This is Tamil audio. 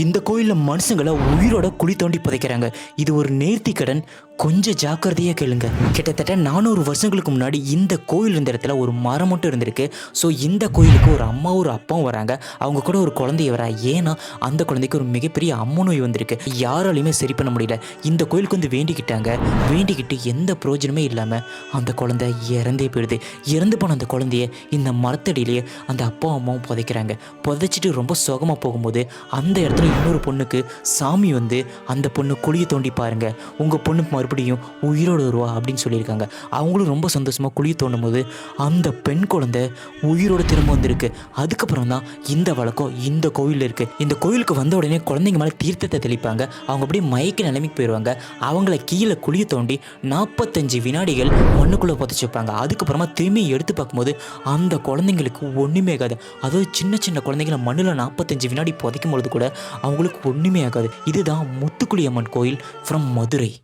இந்த கோயிலில் மனுஷங்களை உயிரோட குழி தோண்டி புதைக்கிறாங்க. இது ஒரு நேர்த்தி கடன். கொஞ்சம் ஜாக்கிரதையாக கேளுங்க. கிட்டத்தட்ட 400 வருஷங்களுக்கு முன்னாடி இந்த கோயில் இருந்த இடத்துல ஒரு மரம் மட்டும் இருந்திருக்கு. ஸோ இந்த கோயிலுக்கு ஒரு அம்மா ஒரு அப்பாவும் வராங்க. அவங்க கூட ஒரு குழந்தைய வரா. ஏன்னா அந்த குழந்தைக்கு ஒரு மிகப்பெரிய அம்ம நோய் வந்திருக்கு. யாராலையுமே சரி பண்ண முடியல. இந்த கோயிலுக்கு வந்து வேண்டிக்கிட்டாங்க. வேண்டிக்கிட்டு எந்த பிரயோஜனமே இல்லாமல் அந்த குழந்தை இறந்தே போயிடுது. இறந்து போன அந்த குழந்தைய இந்த மரத்தடியிலேயே அந்த அப்பா அம்மாவும் புதைக்கிறாங்க. புதைச்சிட்டு ரொம்ப சுகமாக போகும்போது அந்த இடத்துல இன்னொரு பொண்ணுக்கு சாமி வந்து அந்த பொண்ணு குழியை தோண்டி பாருங்க, உங்கள் பொண்ணு மறுபடியும் உயிரோடு வருவா அப்படின்னு சொல்லியிருக்காங்க. அவங்களும் ரொம்ப சந்தோஷமாக குழியை தோண்டும் போது அந்த பெண் குழந்தை உயிரோடு திரும்ப வந்திருக்கு. அதுக்கப்புறம் தான் இந்த வழக்கம் இந்த கோயிலில் இருக்குது. இந்த கோயிலுக்கு வந்த உடனே குழந்தைங்க மேலே தீர்த்தத்தை தெளிப்பாங்க. அவங்க அப்படியே மயக்க நிலைமைக்கு போயிடுவாங்க. அவங்கள கீழே குழியை தோண்டி 45 வினாடிகள் மண்ணுக்குள்ளே புதைச்சி வைப்பாங்க. அதுக்கப்புறமா திரும்பி எடுத்து பார்க்கும்போது அந்த குழந்தைங்களுக்கு ஒன்றுமே ஆகாது. அதாவது சின்ன சின்ன குழந்தைங்கள மண்ணில் 45 வினாடி புதைக்கும் பொழுது கூட அவங்களுக்கு ஒன்றுமே ஆகாது. இதுதான் முத்துக்குளி அம்மன் கோயில் ஃப்ரம் மதுரை.